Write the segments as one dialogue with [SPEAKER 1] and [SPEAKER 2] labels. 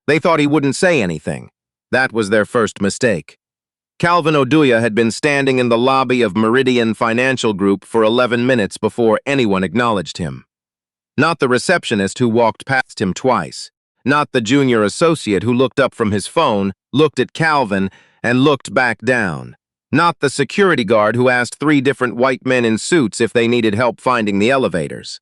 [SPEAKER 1] They thought he wouldn't say anything. That was their first mistake. Calvin Oduya had been standing in the lobby of Meridian Financial Group for 11 minutes before anyone acknowledged him. Not the receptionist who walked past him twice. Not the junior associate who looked up from his phone, looked at Calvin, and looked back down. Not the security guard who asked 3 different white men in suits if they needed help finding the elevators.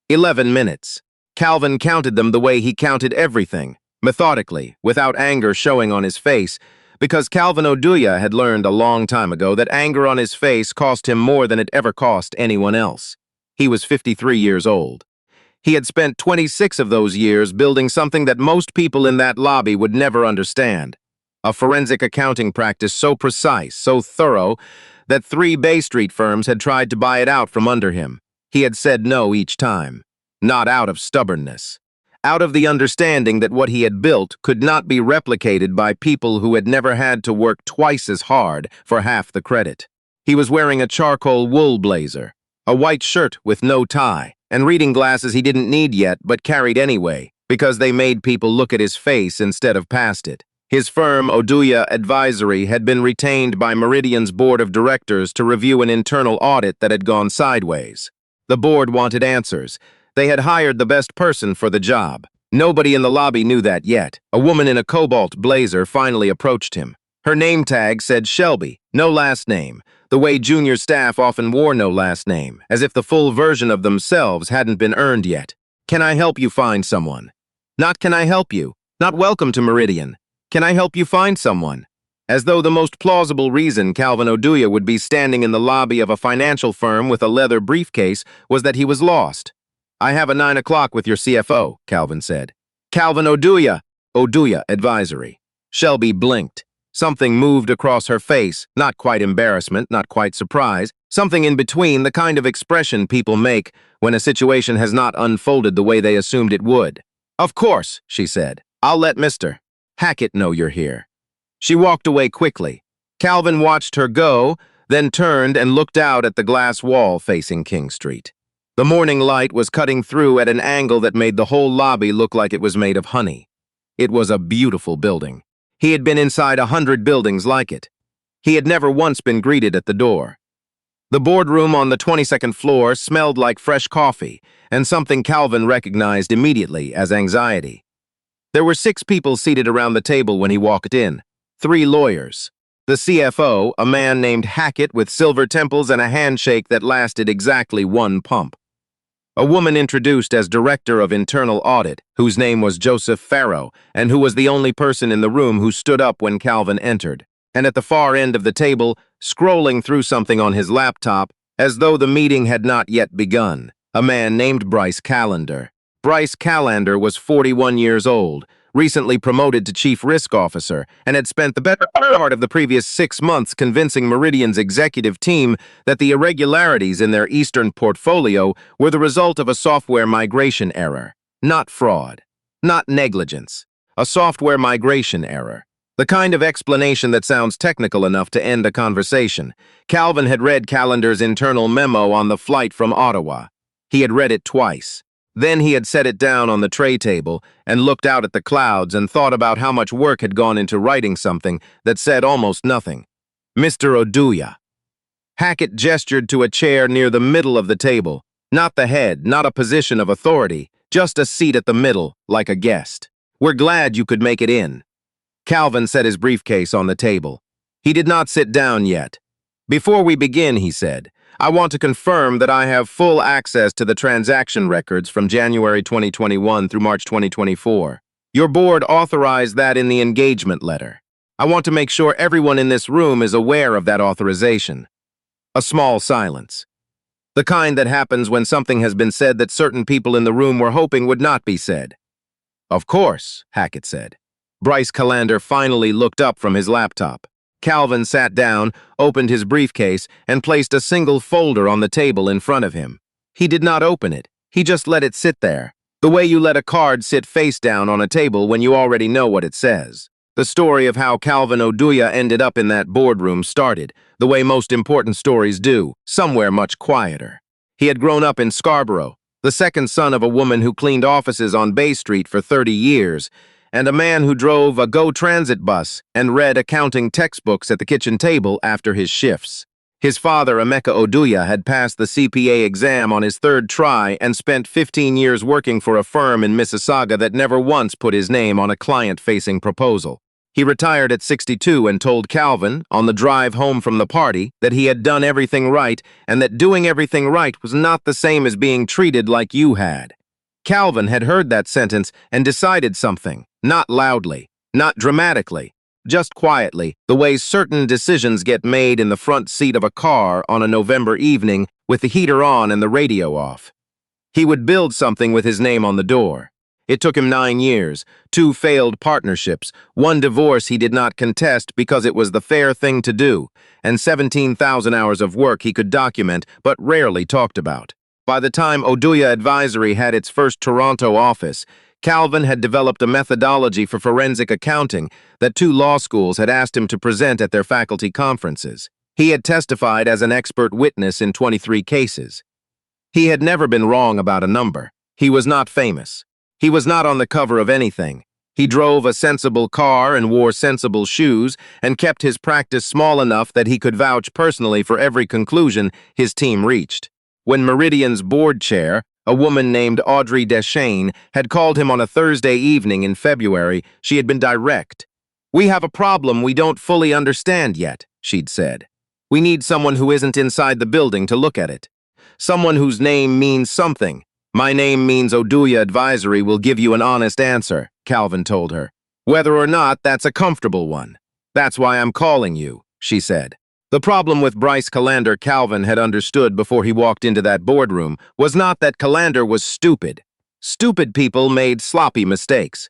[SPEAKER 1] 11 minutes. Calvin counted them the way he counted everything, methodically, without anger showing on his face, because Calvin Oduya had learned a long time ago that anger on his face cost him more than it ever cost anyone else. He was 53 years old. He had spent 26 of those years building something that most people in that lobby would never understand. A forensic accounting practice so precise, so thorough, that 3 Bay Street firms had tried to buy it out from under him. He had said no each time. Not out of stubbornness. Out of the understanding that what he had built could not be replicated by people who had never had to work twice as hard for half the credit. He was wearing a charcoal wool blazer, a white shirt with no tie, and reading glasses he didn't need yet but carried anyway, because they made people look at his face instead of past it. His firm, Oduya Advisory, had been retained by Meridian's board of directors to review an internal audit that had gone sideways. The board wanted answers. They had hired the best person for the job. Nobody in the lobby knew that yet. A woman in a cobalt blazer finally approached him. Her name tag said Shelby, no last name, the way junior staff often wore no last name, as if the full version of themselves hadn't been earned yet. Can I help you find someone? Not can I help you. Not welcome to Meridian. Can I help you find someone? As though the most plausible reason Calvin Oduya would be standing in the lobby of a financial firm with a leather briefcase was that he was lost. I have a 9 o'clock with your CFO, Calvin said. Calvin Oduya, Oduya Advisory. Shelby blinked. Something moved across her face, not quite embarrassment, not quite surprise, something in between, the kind of expression people make when a situation has not unfolded the way they assumed it would. Of course, she said. I'll let Mr. Hackett know you're here. She walked away quickly. Calvin watched her go, then turned and looked out at the glass wall facing King Street. The morning light was cutting through at an angle that made the whole lobby look like it was made of honey. It was a beautiful building. He had been inside 100 buildings like it. He had never once been greeted at the door. The boardroom on the 22nd floor smelled like fresh coffee, and something Calvin recognized immediately as anxiety. There were 6 people seated around the table when he walked in. 3 lawyers. The CFO, a man named Hackett with silver temples and a handshake that lasted exactly 1 pump. A woman introduced as Director of Internal Audit, whose name was Joseph Farrow, and who was the only person in the room who stood up when Calvin entered. And at the far end of the table, scrolling through something on his laptop, as though the meeting had not yet begun, a man named Bryce Callender. Bryce Callender was 41 years old, recently promoted to Chief Risk Officer, and had spent the better part of the previous 6 months convincing Meridian's executive team that the irregularities in their Eastern portfolio were the result of a software migration error. Not fraud. Not negligence. A software migration error. The kind of explanation that sounds technical enough to end a conversation. Calvin had read Callender's internal memo on the flight from Ottawa. He had read it twice. Then he had set it down on the tray table and looked out at the clouds and thought about how much work had gone into writing something that said almost nothing. Mr. Oduya. Hackett gestured to a chair near the middle of the table. Not the head, not a position of authority, just a seat at the middle, like a guest. We're glad you could make it in. Calvin set his briefcase on the table. He did not sit down yet. Before we begin, he said, I want to confirm that I have full access to the transaction records from January 2021 through March 2024. Your board authorized that in the engagement letter. I want to make sure everyone in this room is aware of that authorization. A small silence. The kind that happens when something has been said that certain people in the room were hoping would not be said. Of course, Hackett said. Bryce Callender finally looked up from his laptop. Calvin sat down, opened his briefcase, and placed a single folder on the table in front of him. He did not open it. He just let it sit there, the way you let a card sit face down on a table when you already know what it says. The story of how Calvin Oduya ended up in that boardroom started, the way most important stories do, somewhere much quieter. He had grown up in Scarborough, the second son of a woman who cleaned offices on Bay Street for 30 years, and a man who drove a GO Transit bus and read accounting textbooks at the kitchen table after his shifts. His father, Emeka Oduya, had passed the CPA exam on his third try and spent 15 years working for a firm in Mississauga that never once put his name on a client-facing proposal. He retired at 62 and told Calvin, on the drive home from the party, that he had done everything right and that doing everything right was not the same as being treated like you had. Calvin had heard that sentence and decided something, not loudly, not dramatically, just quietly, the way certain decisions get made in the front seat of a car on a November evening with the heater on and the radio off. He would build something with his name on the door. It took him 9 years, 2 failed partnerships, 1 divorce he did not contest because it was the fair thing to do, and 17,000 hours of work he could document but rarely talked about. By the time Oduya Advisory had its first Toronto office, Calvin had developed a methodology for forensic accounting that 2 law schools had asked him to present at their faculty conferences. He had testified as an expert witness in 23 cases. He had never been wrong about a number. He was not famous. He was not on the cover of anything. He drove a sensible car and wore sensible shoes and kept his practice small enough that he could vouch personally for every conclusion his team reached. When Meridian's board chair, a woman named Audrey Deschênes, had called him on a Thursday evening in February, she had been direct. "We have a problem we don't fully understand yet," she'd said. "We need someone who isn't inside the building to look at it. Someone whose name means something. My name means Oduya Advisory will give you an honest answer," Calvin told her. "Whether or not that's a comfortable one. That's why I'm calling you," she said. The problem with Bryce Callander, Calvin had understood before he walked into that boardroom, was not that Callander was stupid. Stupid people made sloppy mistakes.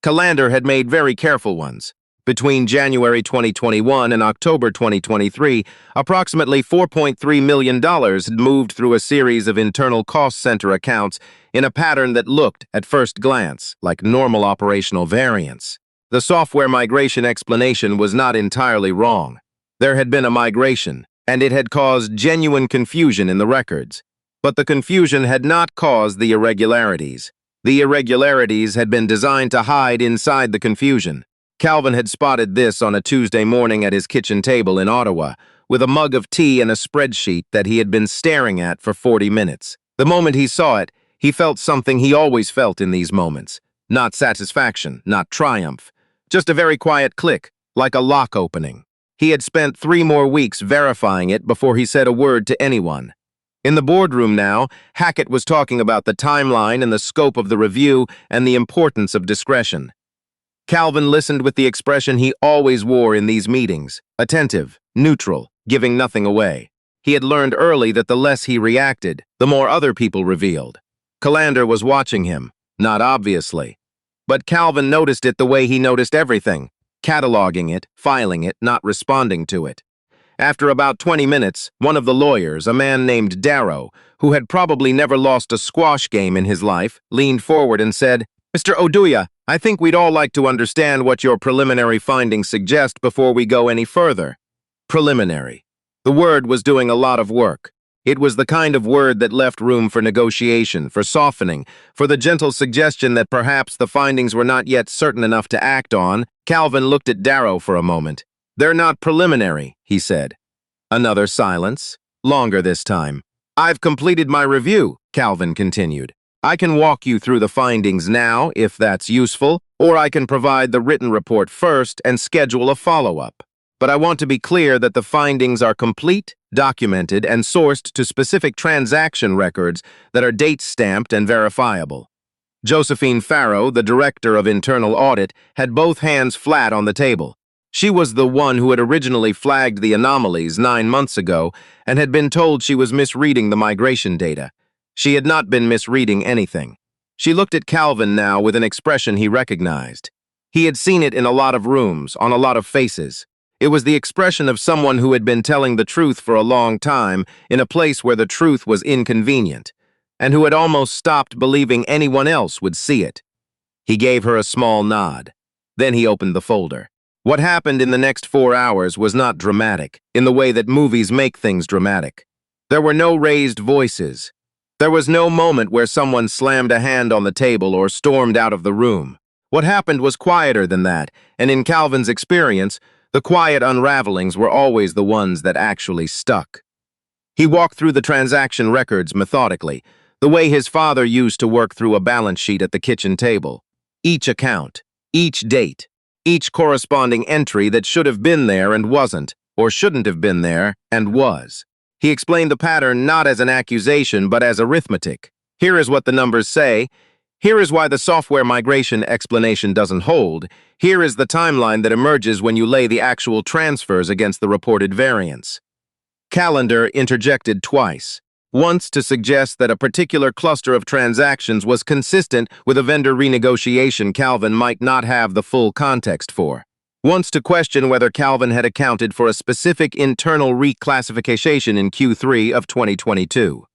[SPEAKER 1] Callander had made very careful ones. Between January 2021 and October 2023, approximately $4.3 million had moved through a series of internal cost center accounts in a pattern that looked, at first glance, like normal operational variance. The software migration explanation was not entirely wrong. There had been a migration, and it had caused genuine confusion in the records. But the confusion had not caused the irregularities. The irregularities had been designed to hide inside the confusion. Calvin had spotted this on a Tuesday morning at his kitchen table in Ottawa, with a mug of tea and a spreadsheet that he had been staring at for 40 minutes. The moment he saw it, he felt something he always felt in these moments. Not satisfaction, not triumph. Just a very quiet click, like a lock opening. He had spent 3 more weeks verifying it before he said a word to anyone. In the boardroom now, Hackett was talking about the timeline and the scope of the review and the importance of discretion. Calvin listened with the expression he always wore in these meetings, attentive, neutral, giving nothing away. He had learned early that the less he reacted, the more other people revealed. Callander was watching him, not obviously. But Calvin noticed it the way he noticed everything, cataloging it, filing it, not responding to it. After about 20 minutes, one of the lawyers, a man named Darrow, who had probably never lost a squash game in his life, leaned forward and said, "Mr. Oduya, I think we'd all like to understand what your preliminary findings suggest before we go any further." Preliminary. The word was doing a lot of work. It was the kind of word that left room for negotiation, for softening, for the gentle suggestion that perhaps the findings were not yet certain enough to act on. Calvin looked at Darrow for a moment. "They're not preliminary," he said. Another silence, longer this time. "I've completed my review," Calvin continued. "I can walk you through the findings now, if that's useful, or I can provide the written report first and schedule a follow-up. But I want to be clear that the findings are complete, documented, and sourced to specific transaction records that are date-stamped and verifiable." Josephine Farrow, the director of internal audit, had both hands flat on the table. She was the one who had originally flagged the anomalies 9 months ago and had been told she was misreading the migration data. She had not been misreading anything. She looked at Calvin now with an expression he recognized. He had seen it in a lot of rooms, on a lot of faces. It was the expression of someone who had been telling the truth for a long time in a place where the truth was inconvenient, and who had almost stopped believing anyone else would see it. He gave her a small nod. Then he opened the folder. What happened in the next 4 hours was not dramatic, in the way that movies make things dramatic. There were no raised voices. There was no moment where someone slammed a hand on the table or stormed out of the room. What happened was quieter than that, and in Calvin's experience, the quiet unravelings were always the ones that actually stuck. He walked through the transaction records methodically, the way his father used to work through a balance sheet at the kitchen table. Each account, each date, each corresponding entry that should have been there and wasn't, or shouldn't have been there and was. He explained the pattern not as an accusation but as arithmetic. Here is what the numbers say. Here is why the software migration explanation doesn't hold. Here is the timeline that emerges when you lay the actual transfers against the reported variance. Calendar interjected twice. Once to suggest that a particular cluster of transactions was consistent with a vendor renegotiation Calvin might not have the full context for. Once to question whether Calvin had accounted for a specific internal reclassification in Q3 of 2022.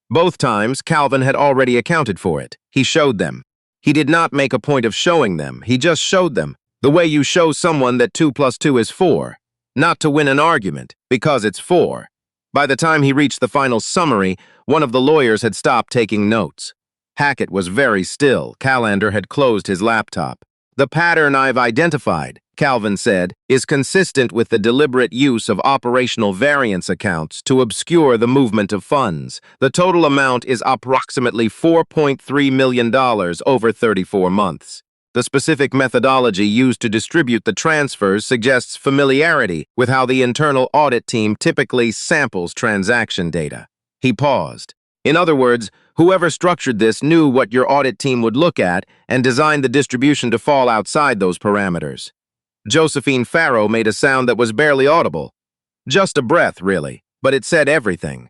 [SPEAKER 1] Both times, Calvin had already accounted for it. He showed them. He did not make a point of showing them. He just showed them, the way you show someone that 2 plus 2 is 4. Not to win an argument, because it's 4. By the time he reached the final summary, one of the lawyers had stopped taking notes. Hackett was very still. Calendar had closed his laptop. The pattern I've identified, Calvin said, is consistent with the deliberate use of operational variance accounts to obscure the movement of funds. The total amount is approximately $4.3 million over 34 months. The specific methodology used to distribute the transfers suggests familiarity with how the internal audit team typically samples transaction data. He paused. In other words, whoever structured this knew what your audit team would look at and designed the distribution to fall outside those parameters. Josephine Farrow made a sound that was barely audible. Just a breath, really, but it said everything.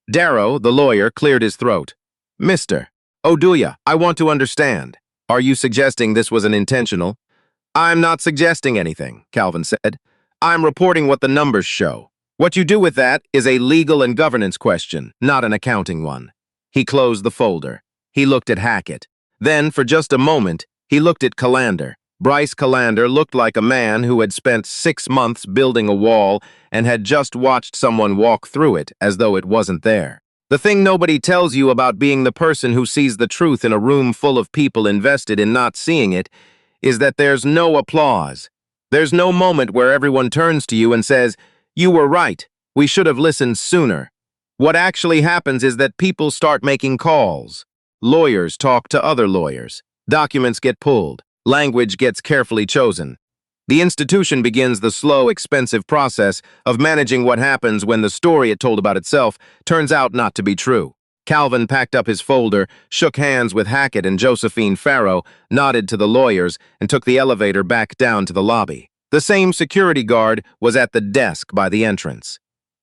[SPEAKER 1] Darrow, the lawyer, cleared his throat. Mr. Oduya, I want to understand. Are you suggesting this was intentional? I'm not suggesting anything, Calvin said. I'm reporting what the numbers show. What you do with that is a legal and governance question, not an accounting one. He closed the folder. He looked at Hackett. Then, for just a moment, he looked at Calendar. Bryce Calendar looked like a man who had spent 6 months building a wall and had just watched someone walk through it as though it wasn't there. The thing nobody tells you about being the person who sees the truth in a room full of people invested in not seeing it is that there's no applause. There's no moment where everyone turns to you and says, "You were right. We should have listened sooner." What actually happens is that people start making calls. Lawyers talk to other lawyers. Documents get pulled. Language gets carefully chosen. The institution begins the slow, expensive process of managing what happens when the story it told about itself turns out not to be true. Calvin packed up his folder, shook hands with Hackett and Josephine Farrow, nodded to the lawyers, and took the elevator back down to the lobby. The same security guard was at the desk by the entrance.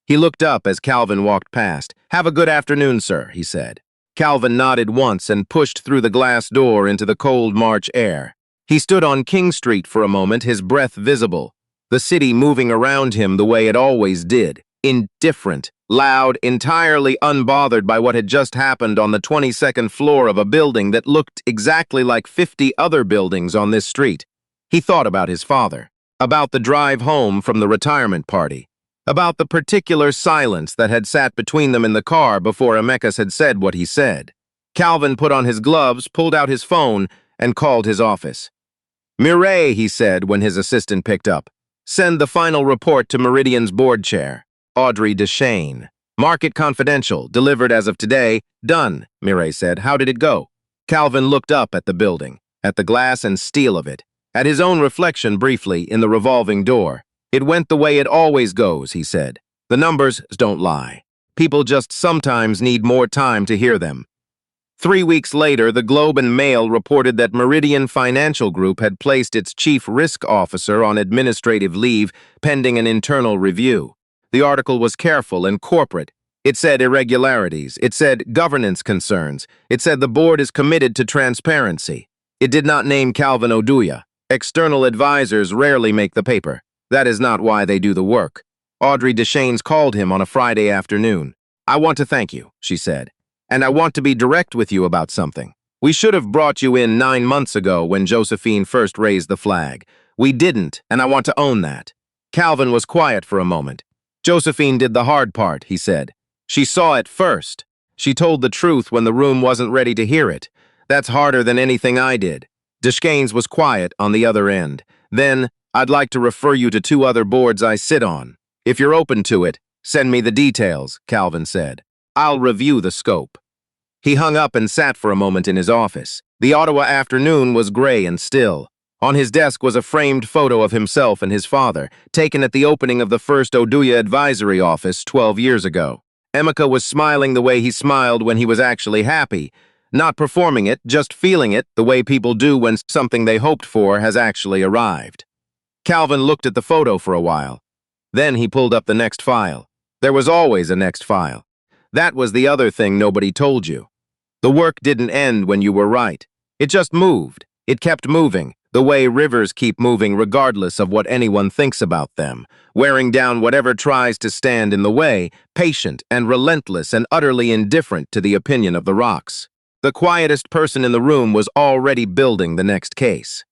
[SPEAKER 1] He looked up as Calvin walked past. "Have a good afternoon, sir," he said. Calvin nodded once and pushed through the glass door into the cold March air. He stood on King Street for a moment, his breath visible, the city moving around him the way it always did, indifferent, loud, entirely unbothered by what had just happened on the 22nd floor of a building that looked exactly like 50 other buildings on this street. He thought about his father, about the drive home from the retirement party, about the particular silence that had sat between them in the car before Emeka had said what he said. Calvin put on his gloves, pulled out his phone, and called his office. "Mireille," he said when his assistant picked up. "Send the final report to Meridian's board chair, Audrey Deshane. Market confidential, delivered as of today. Done," Mireille said. "How did it go?" Calvin looked up at the building, at the glass and steel of it, at his own reflection briefly in the revolving door. "It went the way it always goes," he said. "The numbers don't lie. People just sometimes need more time to hear them." 3 weeks later, the Globe and Mail reported that Meridian Financial Group had placed its chief risk officer on administrative leave pending an internal review. The article was careful and corporate. It said irregularities. It said governance concerns. It said the board is committed to transparency. It did not name Calvin Oduya. External advisors rarely make the paper. That is not why they do the work. Audrey Deshanes called him on a Friday afternoon. "I want to thank you," she said. "And I want to be direct with you about something. We should have brought you in 9 months ago when Josephine first raised the flag. We didn't, and I want to own that." Calvin was quiet for a moment. "Josephine did the hard part," he said. "She saw it first. She told the truth when the room wasn't ready to hear it. That's harder than anything I did. Dushkanes was quiet on the other end. Then, I'd like to refer you to 2 other boards I sit on. If you're open to it, send me the details, Calvin said. I'll review the scope. He hung up and sat for a moment in his office. The Ottawa afternoon was gray and still. On his desk was a framed photo of himself and his father, taken at the opening of the first Oduya advisory office 12 years ago. Emeka was smiling the way he smiled when he was actually happy, not performing it, just feeling it the way people do when something they hoped for has actually arrived. Calvin looked at the photo for a while. Then he pulled up the next file. There was always a next file. That was the other thing nobody told you. The work didn't end when you were right. It just moved. It kept moving, the way rivers keep moving regardless of what anyone thinks about them, wearing down whatever tries to stand in the way, patient and relentless and utterly indifferent to the opinion of the rocks. The quietest person in the room was already building the next case.